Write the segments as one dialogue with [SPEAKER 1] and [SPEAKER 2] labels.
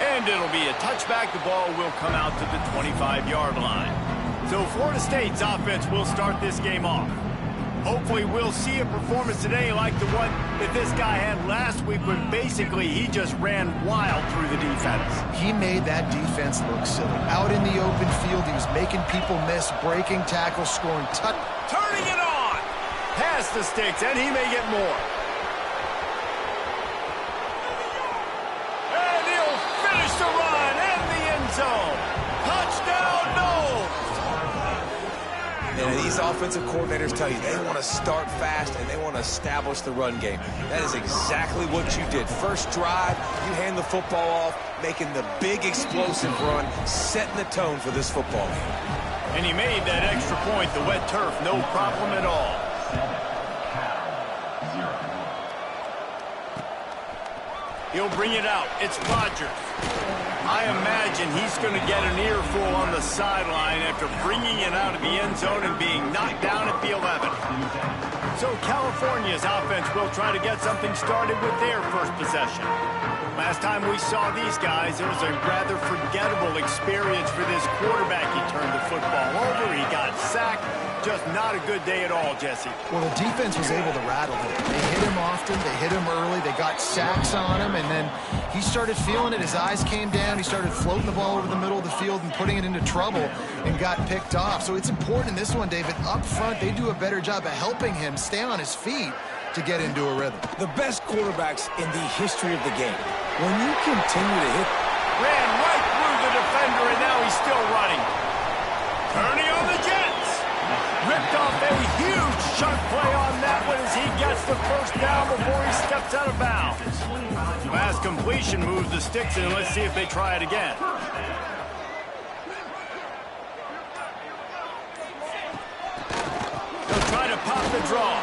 [SPEAKER 1] And it'll be a touchback. The ball will come out to the 25-yard line. So Florida State's offense will start this game off. Hopefully we'll see a performance today like the one that this guy had last week when basically he just ran wild through the defense.
[SPEAKER 2] He made that defense look silly. Out in the open field, he was making people miss, breaking tackles, scoring
[SPEAKER 1] turning it on! Past the sticks, and he may get more. And he'll finish the run in the end zone. Touchdown, no!
[SPEAKER 3] And these offensive coordinators tell you they want to start fast and they want to establish the run game. That is exactly what you did. First drive, you hand the football off, making the big explosive run, setting the tone for this football game.
[SPEAKER 1] And he made that extra point, the wet turf, no problem at all. He'll bring it out. It's Rodgers. I imagine he's going to get an earful on the sideline after bringing it out of the end zone and being knocked down at the 11. So California's offense will try to get something started with their first possession. Last time we saw these guys, it was a rather forgettable experience for this quarterback. He turned the football over, he got sacked. Just not a good day at all, Jesse.
[SPEAKER 2] Well, the defense was able to rattle him. They hit him often, they hit him early, they got sacks on him, and then he started feeling it. His eyes came down, he started floating the ball over the middle of the field and putting it into trouble and got picked off. So it's important in this one, David. Up front, they do a better job of helping him stay on his feet to get into a rhythm.
[SPEAKER 3] The best quarterbacks in the history of the game. When you continue to hit...
[SPEAKER 1] Ran right through the defender, and now he's still running. Turning on the Jets. Ripped off a huge chunk play on that one as he gets the first down before he steps out of bounds. Last completion moves the sticks, and let's see if they try it again. They'll try to pop the draw.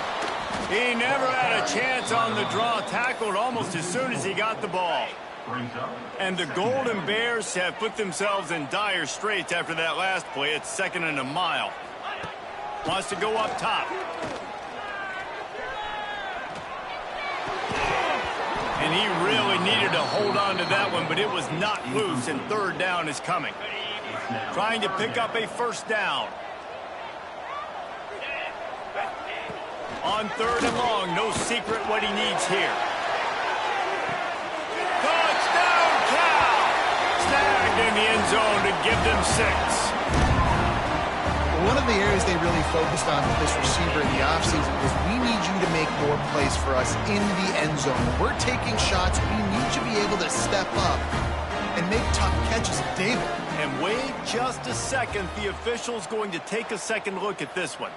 [SPEAKER 1] He never had a chance on the draw, tackled almost as soon as he got the ball. And the Golden Bears have put themselves in dire straits after that last play. It's 2nd and a mile. Wants to go up top. And he really needed to hold on to that one, but it was not loose, and 3rd down is coming. Trying to pick up a first down. On 3rd and long, no secret what he needs here. Touchdown, Cal! Snagged in the end zone to give them 6.
[SPEAKER 2] One of the areas they really focused on with this receiver in the offseason was we need you to make more plays for us in the end zone. When we're taking shots, we need you to be able to step up and make tough catches. David.
[SPEAKER 1] And wait just a second. The official's going to take a second look at this one.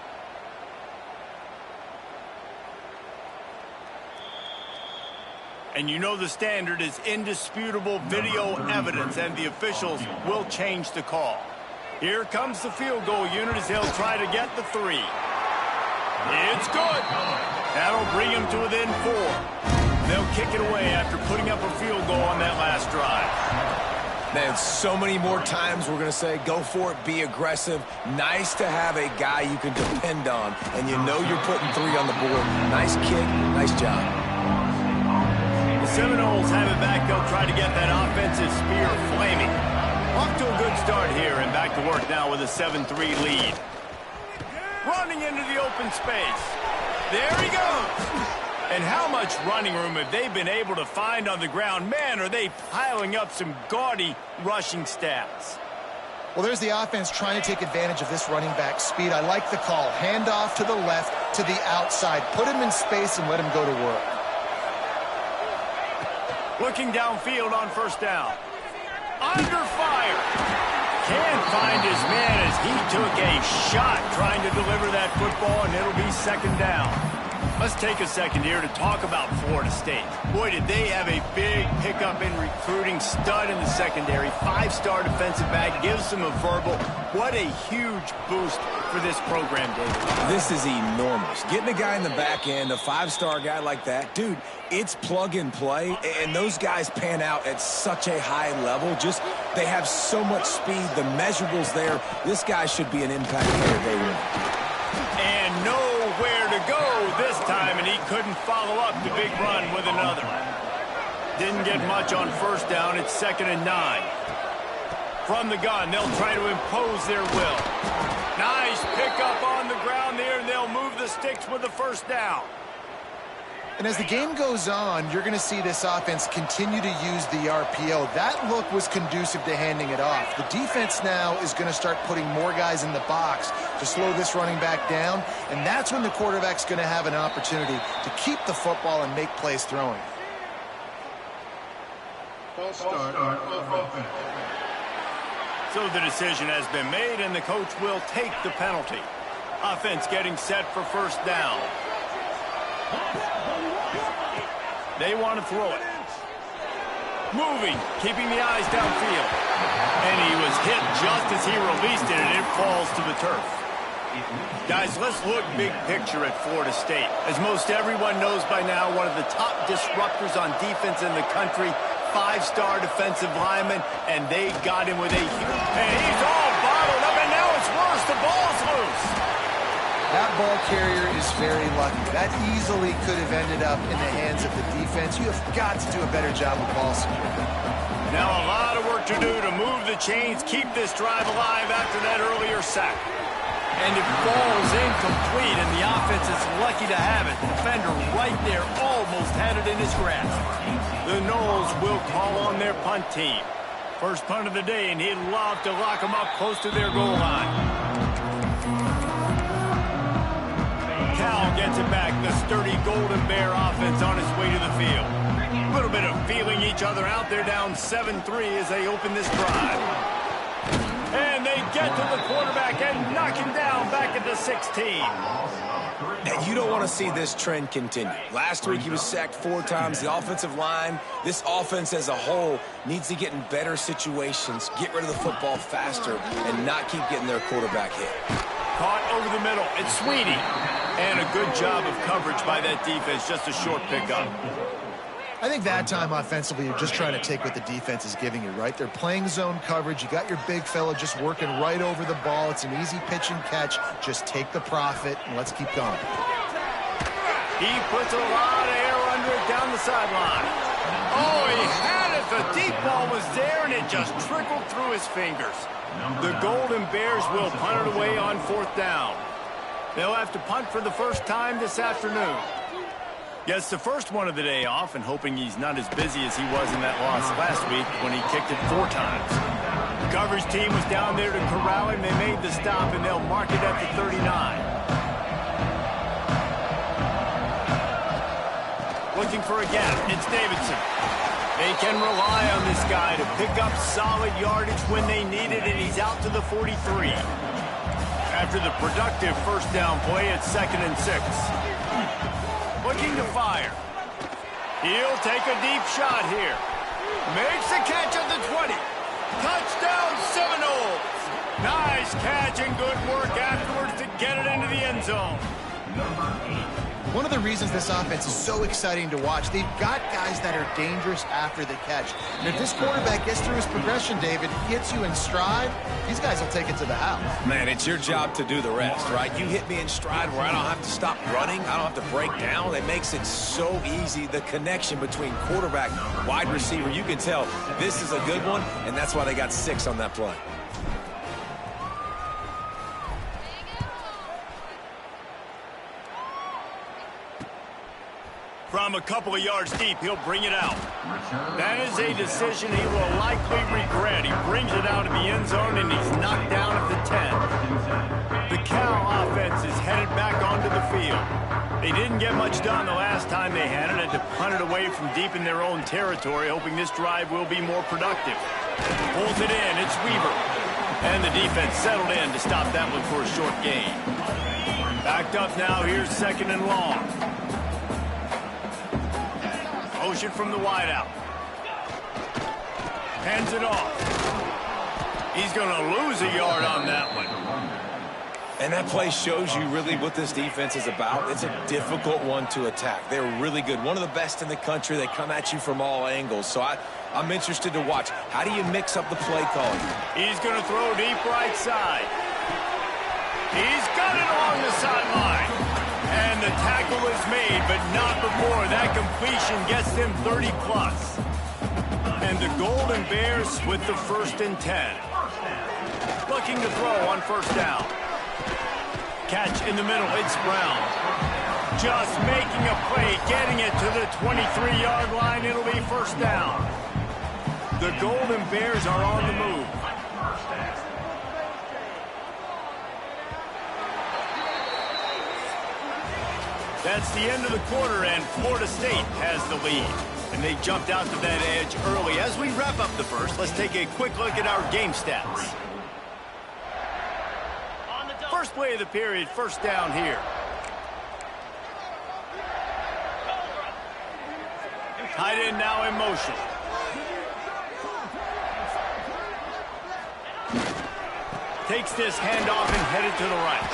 [SPEAKER 1] And you know the standard is indisputable video evidence, and the officials will change the call. Here comes the field goal unit as they'll try to get the 3. It's good. That'll bring them to within 4. They'll kick it away after putting up a field goal on that last drive.
[SPEAKER 3] Man, so many more times we're going to say, go for it, be aggressive. Nice to have a guy you can depend on, and you know you're putting 3 on the board. Nice kick, nice job.
[SPEAKER 1] The Seminoles have it back. They'll try to get that offensive spear flaming. Off to a good start here, and back to work now with a 7-3 lead. Running into the open space. There he goes. And how much running room have they been able to find on the ground? Man, are they piling up some gaudy rushing stats.
[SPEAKER 2] Well, there's the offense trying to take advantage of this running back speed. I like the call. Hand off to the left, to the outside. Put him in space and let him go to work.
[SPEAKER 1] Looking downfield on first down. Under fire. Can't find his man as he took a shot trying to deliver that football, and it'll be 2nd down. Let's take a second here to talk about Florida State. Boy, did they have a big pickup in recruiting. Stud in the secondary. 5-star defensive back. Gives them a verbal. What a huge boost for this program, David.
[SPEAKER 3] This is enormous. Getting a guy in the back end, a 5-star guy like that, dude, it's plug and play, and those guys pan out at such a high level. Just, they have so much speed. The measurables there. This guy should be an impact player day one.
[SPEAKER 1] And nowhere to go this time, and he couldn't follow up the big run with another. Didn't get much on first down. It's 2nd and 9. From the gun, they'll try to impose their will. Nice pickup on the ground there, and they'll move the sticks with the first down.
[SPEAKER 2] And as the game goes on, you're going to see this offense continue to use the RPO. That look was conducive to handing it off. The defense now is going to start putting more guys in the box to slow this running back down, and that's when the quarterback's going to have an opportunity to keep the football and make plays throwing.
[SPEAKER 1] So the decision has been made, and the coach will take the penalty. Offense getting set for first down. They want to throw it. Moving, keeping the eyes downfield. And he was hit just as he released it, and it falls to the turf. Guys, let's look big picture at Florida State. As most everyone knows by now, one of the top disruptors on defense in the country, 5-star defensive lineman, and they got him with a huge... And he's all bottled up, and now it's worse. The ball's loose.
[SPEAKER 2] That ball carrier is very lucky. That easily could have ended up in the hands of the defense. You have got to do a better job with ball security.
[SPEAKER 1] Now a lot of work to do to move the chains, keep this drive alive after that earlier sack. And it falls incomplete, and the offense is lucky to have it. The defender right there almost had it in his grasp. The Noles will call on their punt team. First punt of the day, and he'd love to lock them up close to their goal line. Cal gets it back. The sturdy Golden Bear offense on its way to the field. A little bit of feeling each other out there, down 7-3 as they open this drive. And they get to the quarterback and knock him down back at the 16.
[SPEAKER 3] And you don't want to see this trend continue. Last week he was sacked 4 times. The offensive line, this offense as a whole, needs to get in better situations, get rid of the football faster, and not keep getting their quarterback hit.
[SPEAKER 1] Caught over the middle. It's Sweeney. And a good job of coverage by that defense. Just a short pickup.
[SPEAKER 2] I think that time offensively, you're just trying to take what the defense is giving you, right? They're playing zone coverage. You got your big fella just working right over the ball. It's an easy pitch and catch. Just take the profit, and let's keep going.
[SPEAKER 1] He puts a lot of air under it down the sideline. Oh, he had it. The deep ball was there, and it just trickled through his fingers. The Golden Bears will punt it away on 4th down. They'll have to punt for the first time this afternoon. Gets the first one of the day off, and hoping he's not as busy as he was in that loss last week when he kicked it 4 times. The coverage team was down there to corral him. They made the stop, and they'll mark it at the 39. Looking for a gap. It's Davidson. They can rely on this guy to pick up solid yardage when they need it, and he's out to the 43. After the productive first down play, it's 2nd and 6. Looking to fire. He'll take a deep shot here. Makes the catch at the 20. Touchdown Seminoles. Nice catch and good work afterwards to get it into the end zone.
[SPEAKER 2] One of the reasons this offense is so exciting to watch, they've got guys that are dangerous after the catch. And if this quarterback gets through his progression, David, hits you in stride, these guys will take it to the house.
[SPEAKER 3] Man, it's your job to do the rest, right? You hit me in stride where I don't have to stop running. I don't have to break down. It makes it so easy. The connection between quarterback, wide receiver, you can tell this is a good one, and that's why they got 6 on that play.
[SPEAKER 1] From a couple of yards deep, he'll bring it out. That is a decision he will likely regret. He brings it out of the end zone, and he's knocked down at the 10. The Cal offense is headed back onto the field. They didn't get much done the last time they had it, had to punt it away from deep in their own territory, hoping this drive will be more productive. Pulls it in, it's Weaver. And the defense settled in to stop that one for a short gain. Backed up now, here's 2nd and long. Motion from the wideout. Hands it off. He's going to lose a yard on that one.
[SPEAKER 3] And that play shows you really what this defense is about. It's a difficult one to attack. They're really good. One of the best in the country. They come at you from all angles. So I'm interested to watch. How do you mix up the play calling?
[SPEAKER 1] He's going to throw deep right side. He's got it along the sideline. And the tackle is made, but not before that completion gets them 30+. And the Golden Bears with the 1st and 10. Looking to throw on 1st down. Catch in the middle, it's Brown. Just making a play, getting it to the 23-yard line. It'll be 1st down. The Golden Bears are on the move. That's the end of the quarter, and Florida State has the lead. And they jumped out to that edge early. As we wrap up the first, let's take a quick look at our game stats. First play of the period, 1st down here. Tight end now in motion. Takes this handoff and headed to the right.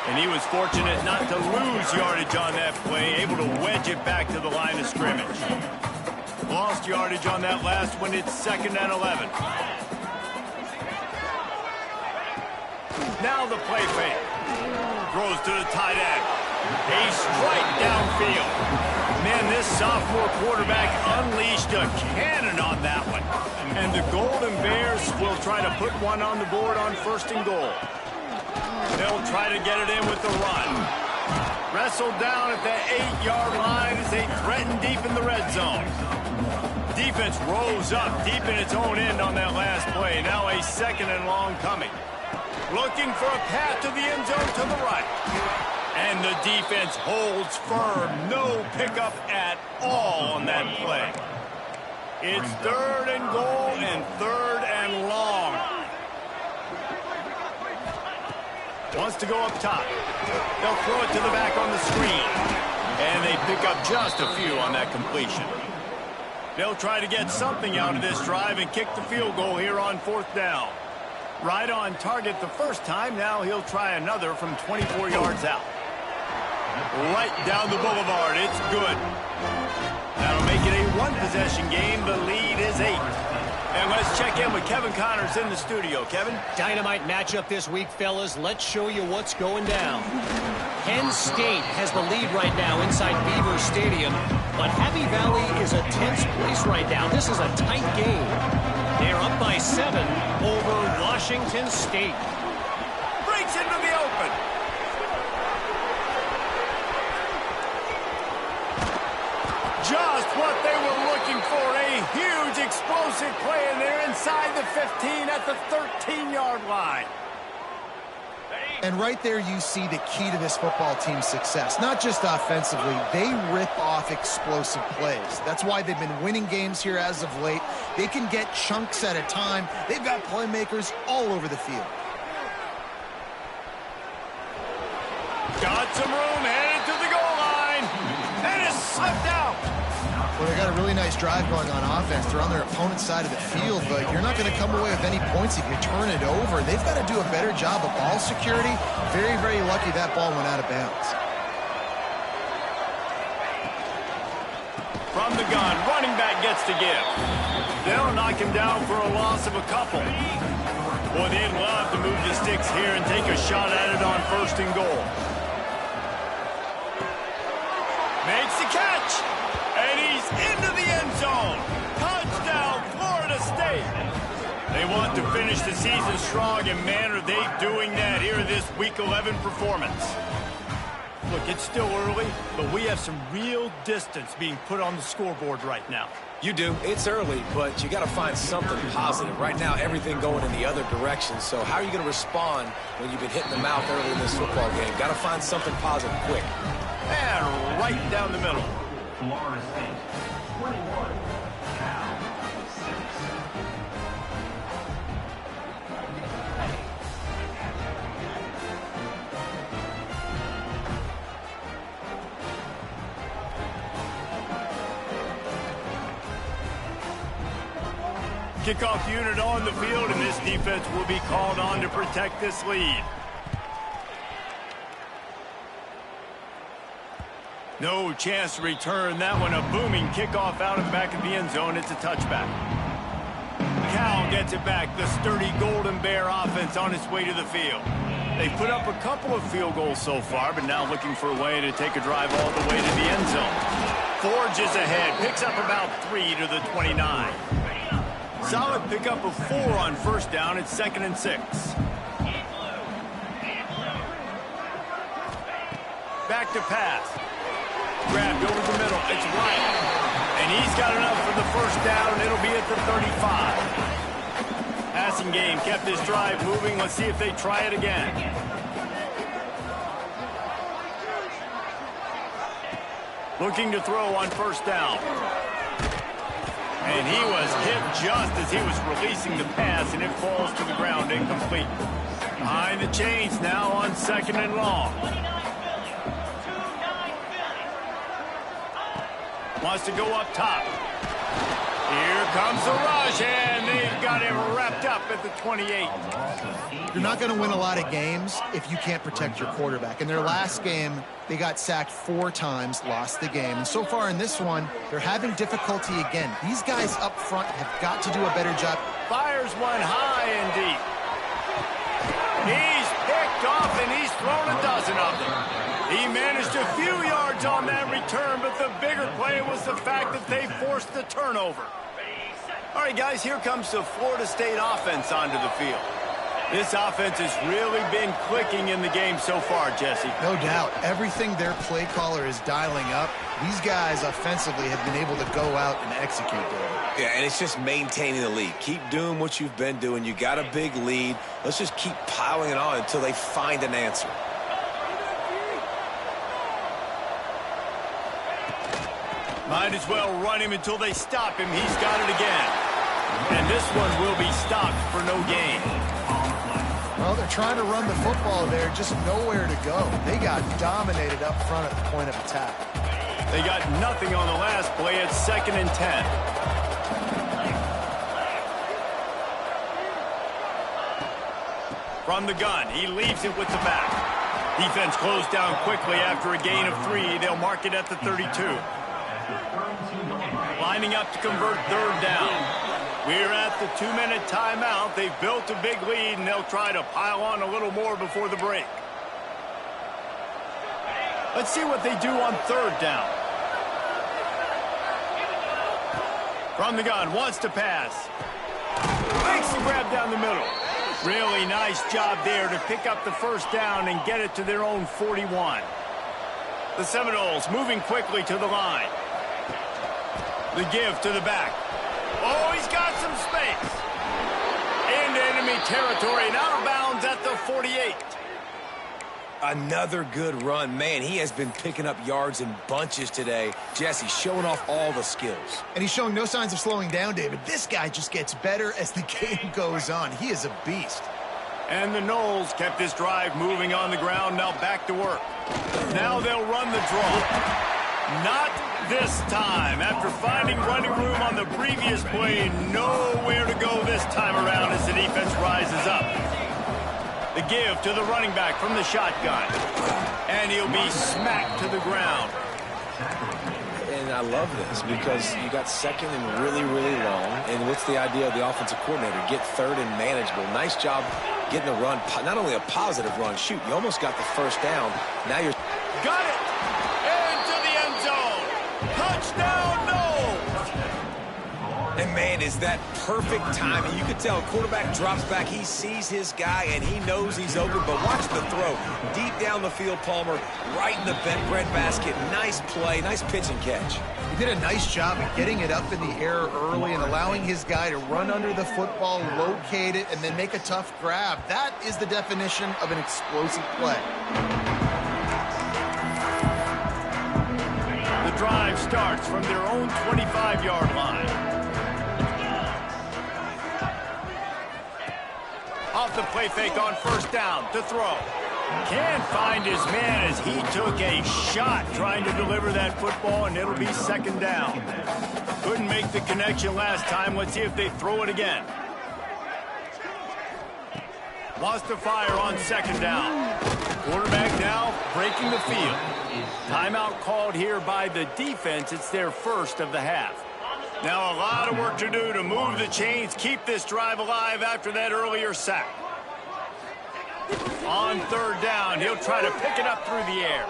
[SPEAKER 1] And he was fortunate not to lose yardage on that play, able to wedge it back to the line of scrimmage. Lost yardage on that last one. It's 2nd and 11. Now the play fake. Throws to the tight end. A strike downfield. Man, this sophomore quarterback unleashed a cannon on that one. And the Golden Bears will try to put one on the board on 1st and goal. They'll try to get it in with the run. Wrestled down at the 8-yard line as they threaten deep in the red zone. Defense rose up deep in its own end on that last play. Now a 2nd and long coming. Looking for a path to the end zone to the right. And the defense holds firm. No pickup at all on that play. It's 3rd and goal and 3rd and long. Wants to go up top. They'll throw it to the back on the screen. And they pick up just a few on that completion. They'll try to get something out of this drive and kick the field goal here on 4th down. Right on target the first time. Now he'll try another from 24 yards out. Right down the boulevard. It's good. That'll make it a 1-possession game. The lead is 8. And let's check in with Kevin Connors in the studio. Kevin?
[SPEAKER 4] Dynamite matchup this week, fellas. Let's show you what's going down. Penn State has the lead right now inside Beaver Stadium, but Happy Valley is a tense place right now. This is a tight game. They're up by 7 over Washington State.
[SPEAKER 1] Breaks into the open. Just what they were looking for. A huge explosive play, and they're inside the 15 at the 13-yard line.
[SPEAKER 2] And right there you see the key to this football team's success. Not just offensively, they rip off explosive plays. That's why they've been winning games here as of late. They can get chunks at a time. They've got playmakers all over the field.
[SPEAKER 1] Got some room, headed to the goal line, and it's slipped out.
[SPEAKER 2] Well, they got a really nice drive going on offense. They're on their opponent's side of the field, but you're not going to come away with any points if you turn it over. They've got to do a better job of ball security. Very, very lucky that ball went out of bounds.
[SPEAKER 1] From the gun, running back gets to give. They'll knock him down for a loss of a couple. Boy, they'd love to move the sticks here and take a shot at it on 1st and goal. Makes the catch. And he's into the end zone. Touchdown, Florida State. They want to finish the season strong, and man, are they doing that here in this Week 11 performance. Look, it's still early, but we have some real distance being put on the scoreboard right now.
[SPEAKER 3] You do. It's early, but you got to find something positive. Right now, everything going in the other direction. So how are you going to respond when you've been hitting the mouth early in this football game? Got to find something positive quick.
[SPEAKER 1] And right down the middle.
[SPEAKER 5] Florida State, 21, Cal 6.
[SPEAKER 1] Kickoff unit on the field, and this defense will be called on to protect this lead. No chance to return that one. A booming kickoff out of the back of the end zone. It's a touchback. Cal gets it back. The sturdy Golden Bear offense on its way to the field. They've put up a couple of field goals so far, but now looking for a way to take a drive all the way to the end zone. Forges ahead. Picks up about 3 to the 29. Solid pickup of 4 on first down. It's 2nd and 6. Back to pass. Grabbed over the middle. It's right. And he's got enough for the first down. It'll be at the 35. Passing game kept this drive moving. Let's see if they try it again. Looking to throw on first down. And he was hit just as he was releasing the pass, and it falls to the ground incomplete. Behind the chains now on 2nd and long. Wants to go up top. Here comes the rush, and they've got him wrapped up at the 28.
[SPEAKER 2] You're not going to win a lot of games if you can't protect your quarterback. In their last game, they got sacked 4 times, lost the game. And so far in this one, they're having difficulty again. These guys up front have got to do a better job.
[SPEAKER 1] Fires one high and deep. He's picked off, and he's thrown a dozen of them. He managed a few yards on that return, but the bigger play was the fact that they forced the turnover. All right, guys, here comes the Florida State offense onto the field. This offense has really been clicking in the game so far, Jesse.
[SPEAKER 2] No doubt. Everything their play caller is dialing up, these guys offensively have been able to go out and execute there.
[SPEAKER 3] Yeah, and it's just maintaining the lead. Keep doing what you've been doing. You got a big lead. Let's just keep piling it on until they find an answer.
[SPEAKER 1] Might as well run him until they stop him. He's got it again. And this one will be stopped for no gain.
[SPEAKER 2] Well, they're trying to run the football there, just nowhere to go. They got dominated up front at the point of attack.
[SPEAKER 1] They got nothing on the last play. It's 2nd and 10. From the gun, he leaves it with the back. Defense closed down quickly after a gain of 3. They'll mark it at the 32. Lining up to convert 3rd down. We're at the 2-minute timeout. They've built a big lead, and they'll try to pile on a little more before the break. Let's see what they do on 3rd down. From the gun, wants to pass. Makes the grab down the middle. Really nice job there to pick up the first down and get it to their own 41. The Seminoles moving quickly to the line. The give to the back. Oh, he's got some space. Into enemy territory and out of bounds at the 48.
[SPEAKER 3] Another good run. Man, he has been picking up yards in bunches today. Jesse showing off all the skills.
[SPEAKER 2] And he's showing no signs of slowing down, David. This guy just gets better as the game goes on. He is a beast.
[SPEAKER 1] And the Noles kept this drive moving on the ground. Now back to work. Now they'll run the draw. Not this time. After finding running room on the previous play, nowhere to go this time around as the defense rises up. The give to the running back from the shotgun. And he'll be smacked to the ground.
[SPEAKER 3] And I love this because you got 2nd and really, really long. And what's the idea of the offensive coordinator? Get 3rd and manageable. Nice job getting a run. Not only a positive run. Shoot, you almost got the first down. Now you're...
[SPEAKER 1] Got it! Into the end zone! Touchdown, Noles!
[SPEAKER 3] And, man, is that perfect timing. You can tell a quarterback drops back. He sees his guy, and he knows he's open. But watch the throw. Deep down the field, Palmer, right in the bread basket. Nice play, nice pitch and catch.
[SPEAKER 2] He did a nice job of getting it up in the air early and allowing his guy to run under the football, locate it, and then make a tough grab. That is the definition of an explosive play.
[SPEAKER 1] The drive starts from their own 25-yard line. Off the play fake on first down to throw. Can't find his man as he took a shot trying to deliver that football, and it'll be 2nd down. Couldn't make the connection last time. Let's see if they throw it again. Lost to fire on 2nd down. Quarterback now breaking the field. Timeout called here by the defense. It's their first of the half. Now a lot of work to do to move the chains, keep this drive alive after that earlier sack. On 3rd down, he'll try to pick it up through the air.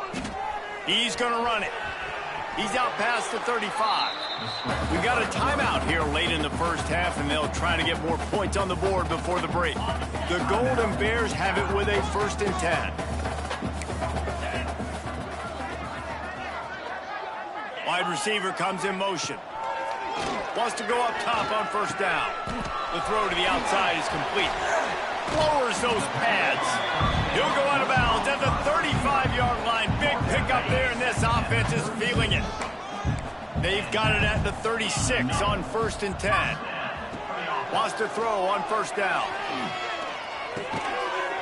[SPEAKER 1] He's going to run it. He's out past the 35. We got a timeout here late in the first half, and they'll try to get more points on the board before the break. The Golden Bears have it with a 1st and 10. Wide receiver comes in motion. Wants to go up top on 1st down. The throw to the outside is complete. Lowers those pads. He'll go out of bounds at the 35-yard line. Big pickup there, and this offense is feeling it. They've got it at the 36 on 1st and 10. Wants to throw on 1st down.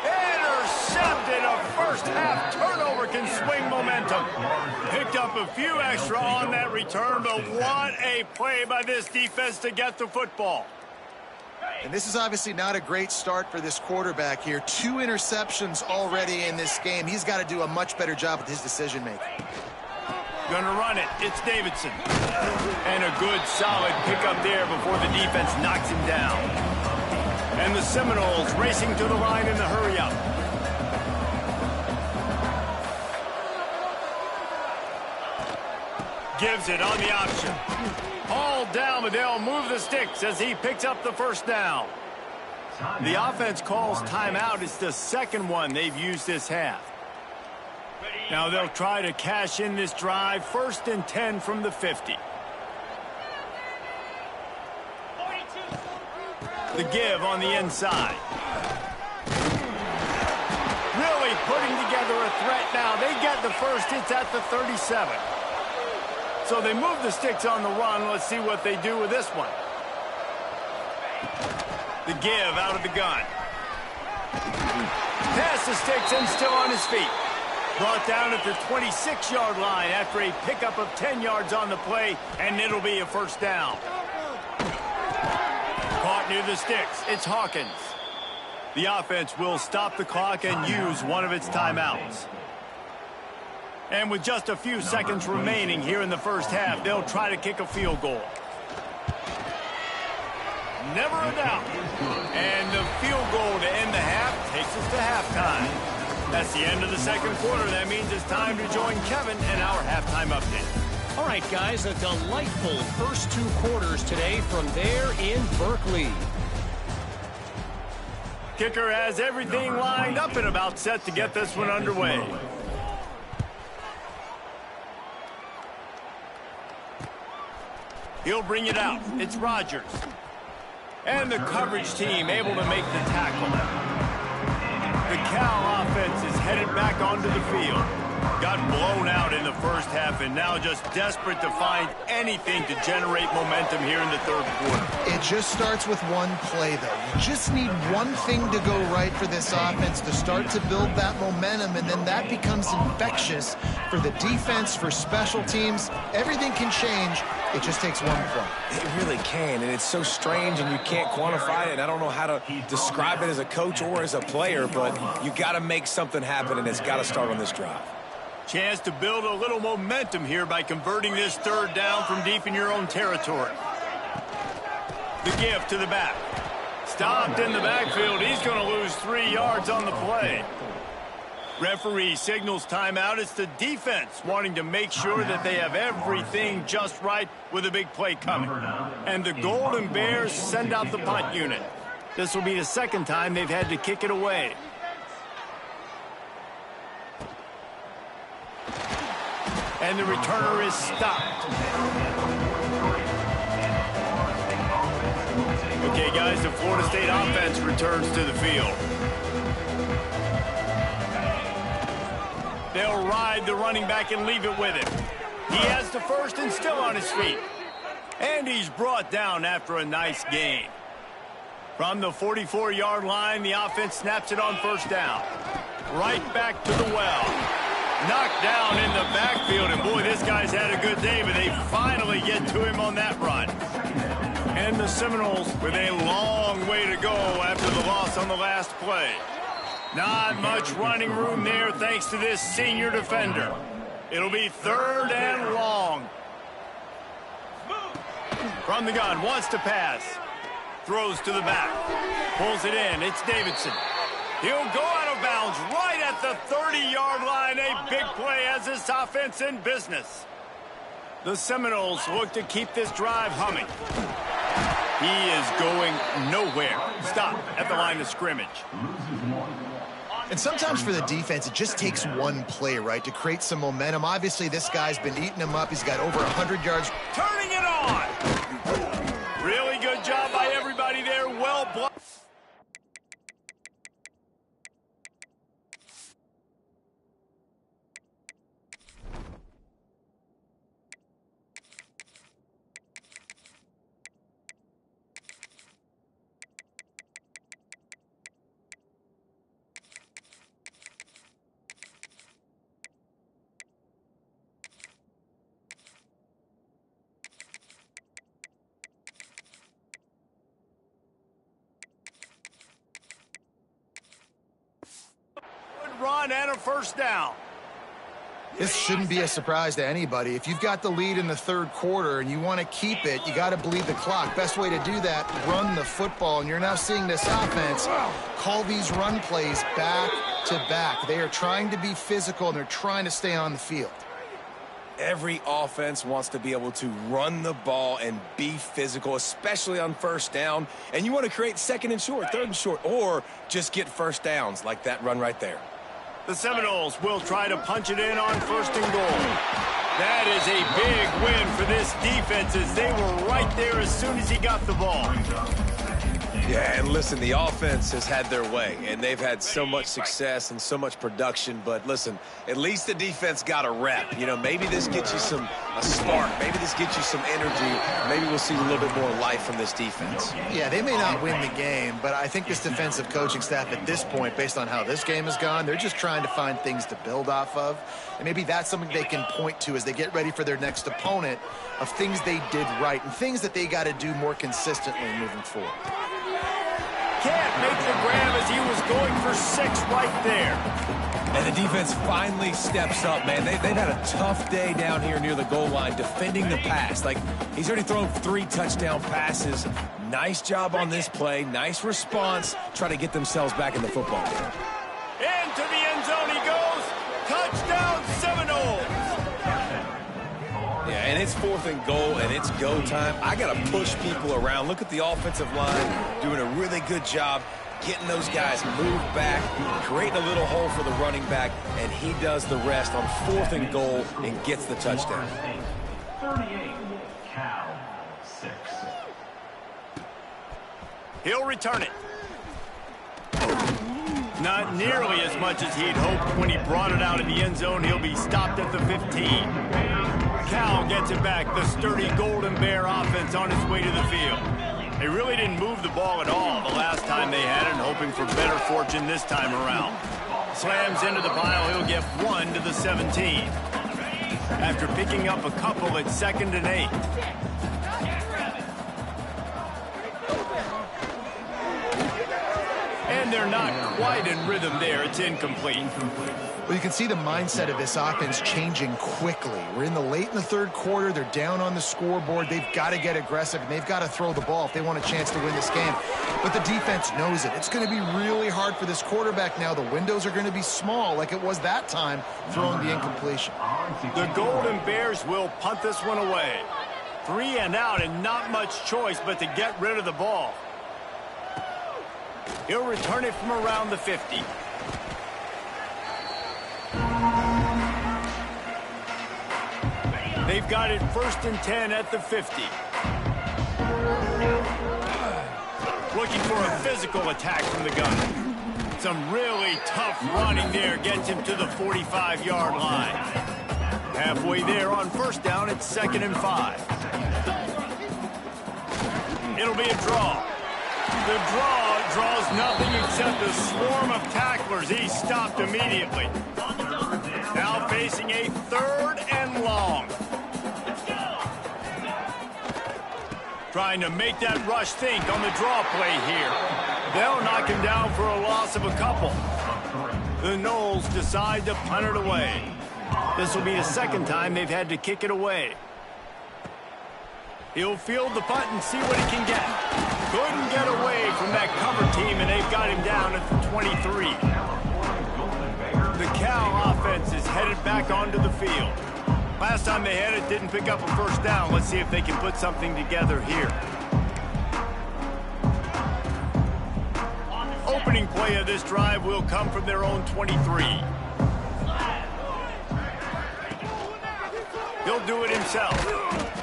[SPEAKER 1] Intercepted. A first-half turnover can swing momentum. Picked up a few extra on that return, but what a play by this defense to get the football.
[SPEAKER 2] And this is obviously not a great start for this quarterback here. 2 interceptions already in this game. He's got to do a much better job with his decision-making.
[SPEAKER 1] Gonna run it. It's Davidson. And a good, solid pickup there before the defense knocks him down. And the Seminoles racing to the line in the hurry-up. Gives it on the option. All down, but they'll move the sticks as he picks up the 1st down. The offense calls timeout. It's the 2nd one they've used this half. Now they'll try to cash in this drive. 1st and 10 from the 50. The give on the inside. Really putting together a threat now. They get the 1st. It's at the 37. So they move the sticks on the run. Let's see what they do with this one. The give out of the gun. Pass the sticks and still on his feet. Brought down at the 26-yard line after a pickup of 10 yards on the play, and it'll be a 1st down. Caught near the sticks. It's Hawkins. The offense will stop the clock and use one of its timeouts. And with just a few seconds remaining here in the first half, they'll try to kick a field goal. Never a doubt. And the field goal to end the half takes us to halftime. That's the end of the 2nd quarter. That means it's time to join Kevin in our halftime update.
[SPEAKER 4] All right, guys, a delightful first 2 quarters today from there in Berkeley.
[SPEAKER 1] Kicker has everything lined up and about set to get this one underway. He'll bring it out. It's Rodgers. And the coverage team able to make the tackle. The Cal offense is headed back onto the field. Got blown out in the first half and now just desperate to find anything to generate momentum here in the 3rd quarter.
[SPEAKER 2] It just starts with one play, though. You just need one thing to go right for this offense to start to build that momentum, and then that becomes infectious for the defense, for special teams. Everything can change. It just takes one play.
[SPEAKER 3] It really can, and it's so strange, and you can't quantify it. I don't know how to describe it as a coach or as a player, but you got to make something happen, and it's got to start on this drive.
[SPEAKER 1] Chance to build a little momentum here by converting this 3rd down from deep in your own territory. The give to the back. Stopped in the backfield. He's going to lose 3 yards on the play. Referee signals timeout. It's the defense wanting to make sure that they have everything just right with a big play coming. And the Golden Bears send out the punt unit. This will be the 2nd time they've had to kick it away. And the returner is stopped. Okay, guys, the Florida State offense returns to the field. They'll ride the running back and leave it with him. He has the 1st and still on his feet. And he's brought down after a nice gain. From the 44-yard line, the offense snaps it on 1st down. Right back to the well. Knocked down in the backfield, and boy, this guy's had a good day, but they finally get to him on that run. And the Seminoles with a long way to go after the loss on the last play. Not much running room there thanks to this senior defender. It'll be 3rd and long. From the gun, wants to pass. Throws to the back. Pulls it in. It's Davidson. He'll go out of bounds right at the 30-yard line. A big play as this offense in business. The Seminoles look to keep this drive humming. He is going nowhere. Stop at the line of scrimmage.
[SPEAKER 2] And sometimes for the defense, it just takes one play, right, to create some momentum. Obviously, this guy's been eating him up. He's got over 100 yards.
[SPEAKER 1] Turning it on. Really good job by everybody there. Well blocked. Run and a first down.
[SPEAKER 2] This shouldn't be a surprise to anybody. If you've got the lead in the third quarter and you want to keep it, you got to bleed the clock. Best way to do that, run the football. And you're now seeing this offense call these run plays back to back. They are trying to be physical, and they're trying to stay on the field.
[SPEAKER 3] Every offense wants to be able to run the ball and be physical, especially on first down. And you want to create second and short, third and short, or just get first downs like that run right there.
[SPEAKER 1] The Seminoles will try to punch it in on first and goal. That is a big win for this defense, as they were right there as soon as he got the ball.
[SPEAKER 3] Yeah, and listen, the offense has had their way, and they've had so much success and so much production. But listen, at least the defense got a rep. You know, maybe this gets you a spark. Maybe this gets you some energy. Maybe we'll see a little bit more life from this defense.
[SPEAKER 2] Yeah, they may not win the game, but I think this defensive coaching staff at this point, based on how this game has gone, they're just trying to find things to build off of. And maybe that's something they can point to as they get ready for their next opponent, of things they did right and things that they got to do more consistently moving forward.
[SPEAKER 1] Can't make the grab as he was going for 6 right there.
[SPEAKER 3] And the defense finally steps up, man. They've had a tough day down here near the goal line defending the pass. Like, he's already thrown 3 touchdown passes. Nice job on this play. Nice response. Try to get themselves back in the football game.
[SPEAKER 1] Into the end zone he goes. Touchdown Seminoles.
[SPEAKER 3] Yeah, and it's 4th and goal, and it's go time. I got to push people around. Look at the offensive line doing a really good job getting those guys moved back, creating a little hole for the running back, and he does the rest on 4th and goal and gets the touchdown.
[SPEAKER 5] 38, Cal 6.
[SPEAKER 1] He'll return it. Not nearly as much as he'd hoped when he brought it out in the end zone. He'll be stopped at the 15. Cal gets it back. The sturdy Golden Bear offense on its way to the field. They really didn't move the ball at all the last time they had it, and hoping for better fortune this time around. Slams into the pile. He'll get 1 to the 17. After picking up a couple at 2nd and 8. And they're not quite in rhythm there. It's incomplete.
[SPEAKER 2] Well, you can see the mindset of this offense changing quickly. We're in the third quarter. They're down on the scoreboard. They've got to get aggressive, and they've got to throw the ball if they want a chance to win this game. But the defense knows it. It's going to be really hard for this quarterback now. The windows are going to be small like it was that time throwing the incompletion.
[SPEAKER 1] The Golden Bears will punt this one away. 3 and out, and not much choice but to get rid of the ball. He'll return it from around the 50. They've got it 1st and 10 at the 50. Looking for a physical attack from the gun. Some really tough running there gets him to the 45-yard line. Halfway there on first down, it's 2nd and 5. It'll be a draw. The draw draws nothing except a swarm of tacklers. He's stopped immediately. Now facing a 3rd and long. Trying to make that rush think on the draw play here. They'll knock him down for a loss of a couple. The Noles decide to punt it away. This will be the 2nd time they've had to kick it away. He'll field the punt and see what he can get. Couldn't get away from that cover team, and they've got him down at the 23. The Cal offense is headed back onto the field. Last time they had it, didn't pick up a first down. Let's see if they can put something together here. Opening play of this drive will come from their own 23. He'll do it himself.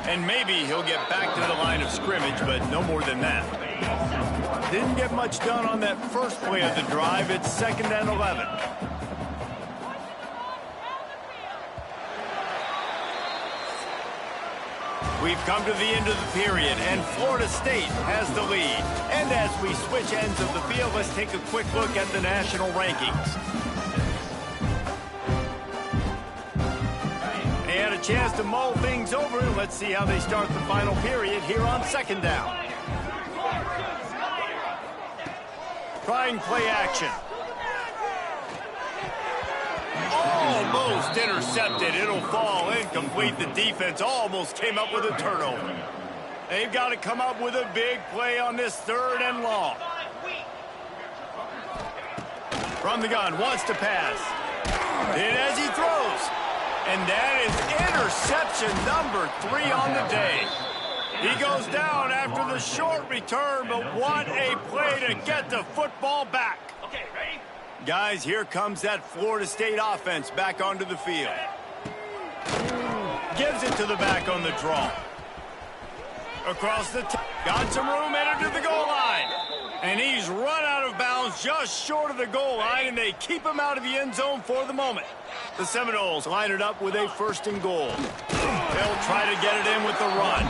[SPEAKER 1] And maybe he'll get back to the line of scrimmage, but no more than that. Didn't get much done on that first play of the drive. It's 2nd and 11. We've come to the end of the period, and Florida State has the lead. And as we switch ends of the field, let's take a quick look at the national rankings. They had a chance to mull things over. Let's see how they start the final period here on 2nd down. Trying play action. Almost intercepted. It'll fall incomplete. The defense almost came up with a turnover. They've got to come up with a big play on this 3rd and long. From the gun, wants to pass. And as he throws. And that is interception number 3 on the day. He goes down after the short return, but what a play to get the football back. Okay, ready? Guys, here comes that Florida State offense back onto the field. Gives it to the back on the draw. Across the got some room, headed to the goal line. And he's run out of bounds just short of the goal line, and they keep him out of the end zone for the moment. The Seminoles line it up with a 1st and goal. They'll try to get it in with the run.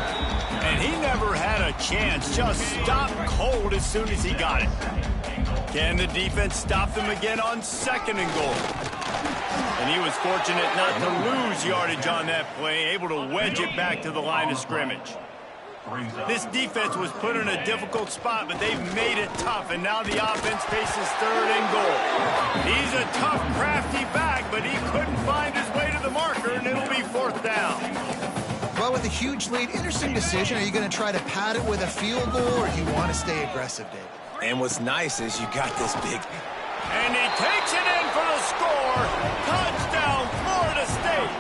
[SPEAKER 1] And he never had a chance, just stopped cold as soon as he got it. Can the defense stop them again on 2nd and goal? And he was fortunate not to lose yardage on that play, able to wedge it back to the line of scrimmage. This defense was put in a difficult spot, but they've made it tough, and now the offense faces 3rd and goal. He's a tough, crafty back, but he couldn't find his way to the marker, and it'll be 4th down.
[SPEAKER 2] Well, with a huge lead, interesting decision. Are you going to try to pad it with a field goal, or do you want to stay aggressive, David?
[SPEAKER 3] And what's nice is you got this big...
[SPEAKER 1] And he takes it in for the score. Touchdown, Florida State.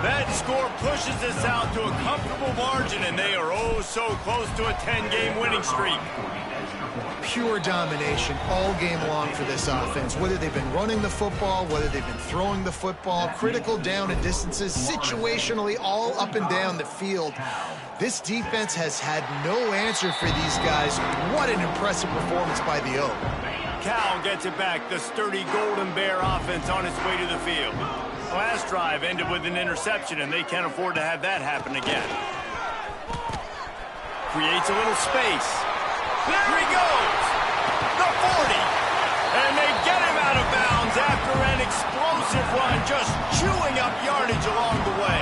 [SPEAKER 1] That score pushes us out to a comfortable margin, and they are oh so close to a 10-game winning streak.
[SPEAKER 2] Pure domination all game long for this offense. Whether they've been running the football, whether they've been throwing the football, critical down and distances, situationally all up and down the field. This defense has had no answer for these guys. What an impressive performance by the O.
[SPEAKER 1] Cal gets it back. The sturdy Golden Bear offense on its way to the field. Last drive ended with an interception, and they can't afford to have that happen again. Creates a little space. There he goes! The 40! And they get him out of bounds after an explosive run, just chewing up yardage along the way.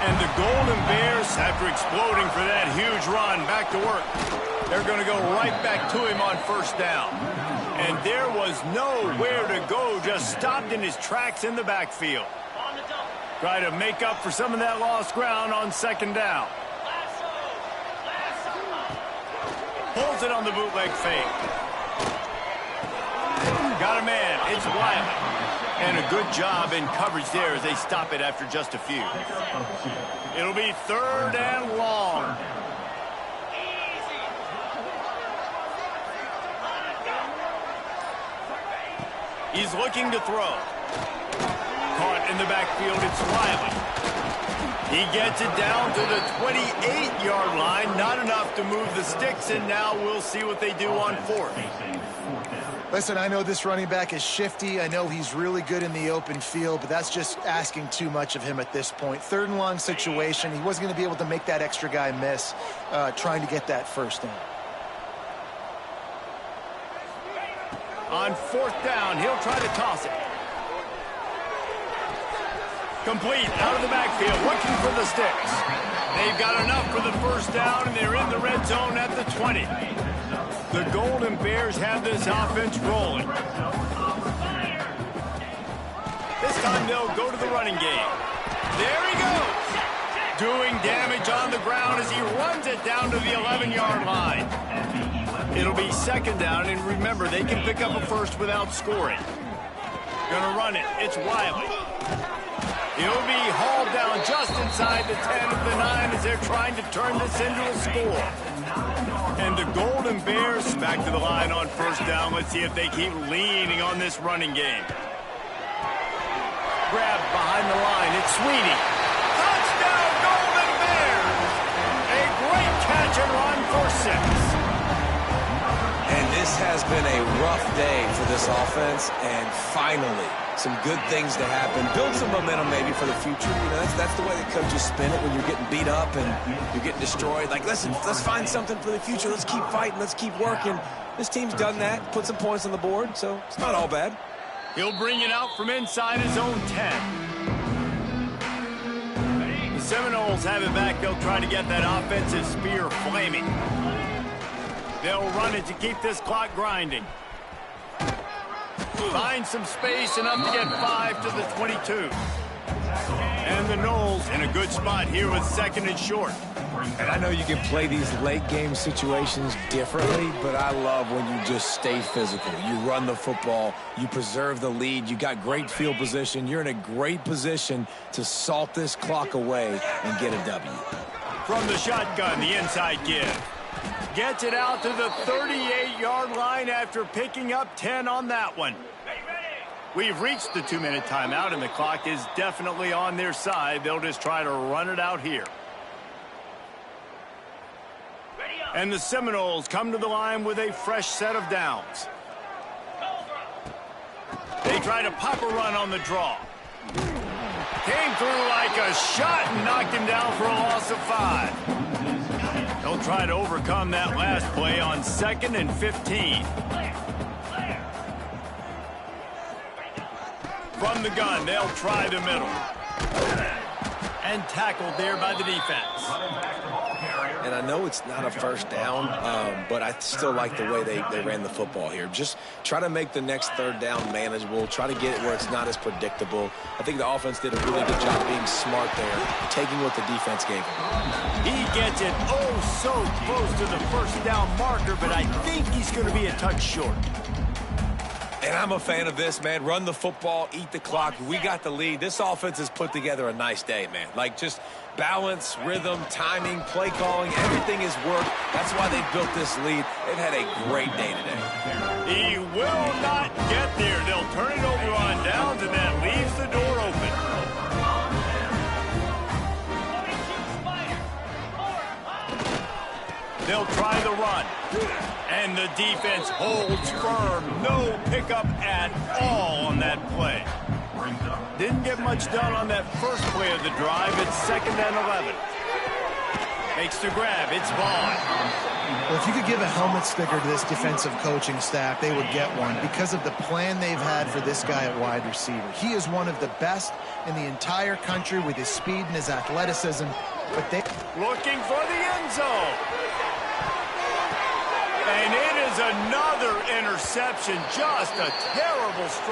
[SPEAKER 1] And the Golden Bears, after exploding for that huge run, back to work. They're going to go right back to him on 1st down. And there was nowhere to go, just stopped in his tracks in the backfield. Try to make up for some of that lost ground on 2nd down. Pulls it on the bootleg fake. Got a man. It's Wiley. And a good job in coverage there as they stop it after just a few. It'll be 3rd and long. He's looking to throw. Caught in the backfield, it's Wiley. He gets it down to the 28-yard line. Not enough to move the sticks, and now we'll see what they do on 4th.
[SPEAKER 2] Listen, I know this running back is shifty. I know he's really good in the open field, but that's just asking too much of him at this point. 3rd and long situation. He wasn't going to be able to make that extra guy miss trying to get that 1st down.
[SPEAKER 1] On 4th down, he'll try to toss it. Complete, out of the backfield, looking for the sticks. They've got enough for the 1st down, and they're in the red zone at the 20. The Golden Bears have this offense rolling. This time they'll go to the running game. There he goes. Doing damage on the ground as he runs it down to the 11-yard line. It'll be 2nd down, and remember, they can pick up a 1st without scoring. Gonna run it. It's Wiley. He'll be hauled down just inside the 10 of the 9 as they're trying to turn this into a score. And the Golden Bears back to the line on first down. Let's see if they keep leaning on this running game. Grab behind the line. It's Sweeney. Touchdown, Golden Bears! A great catch and run for 6.
[SPEAKER 3] And this has been a rough day for this offense, and finally, some good things to happen. Build some momentum maybe for the future. You know, that's the way the coaches spin it when you're getting beat up and you're getting destroyed. Like, listen, let's find something for the future. Let's keep fighting. Let's keep working. This team's done that, put some points on the board, so it's not all bad.
[SPEAKER 1] He'll bring it out from inside his own 10. The Seminoles have it back. They'll try to get that offensive spear flaming. They'll run it to keep this clock grinding. Find some space enough to get 5 to the 22. And the Noles in a good spot here with 2nd and short.
[SPEAKER 3] And I know you can play these late game situations differently, but I love when you just stay physical. You run the football, you preserve the lead, you got great field position. You're in a great position to salt this clock away and get a W.
[SPEAKER 1] From the shotgun, the inside give. Gets it out to the 38-yard line after picking up 10 on that one. We've reached the 2-minute timeout, and the clock is definitely on their side. They'll just try to run it out here. And the Seminoles come to the line with a fresh set of downs. They try to pop a run on the draw. Came through like a shot and knocked him down for a loss of 5. They'll try to overcome that last play on 2nd and 15. From the gun, they'll try the middle. And tackled there by the defense.
[SPEAKER 3] And I know it's not a first down, but I still like the way they ran the football here. Just try to make the next 3rd down manageable. Try to get it where it's not as predictable. I think the offense did a really good job being smart there, taking what the defense gave him.
[SPEAKER 1] He gets it so close to the first down marker, but I think he's going to be a touch short.
[SPEAKER 3] And I'm a fan of this, man. Run the football, eat the clock. We got the lead. This offense has put together a nice day, man. Like, just balance, rhythm, timing, play calling, everything has worked. That's why they built this lead. They've had a great day today.
[SPEAKER 1] He will not get there. They'll turn it over on downs, and that leaves the door open. They'll try the run. And the defense holds firm. No pickup at all on that play. Didn't get much done on that first play of the drive. It's 2nd and 11. Makes the grab. It's Vaughn.
[SPEAKER 2] Well, if you could give a helmet sticker to this defensive coaching staff, they would get one because of the plan they've had for this guy at wide receiver. He is one of the best in the entire country with his speed and his athleticism. But they
[SPEAKER 1] looking for the end zone. And it is another interception. Just a terrible strike.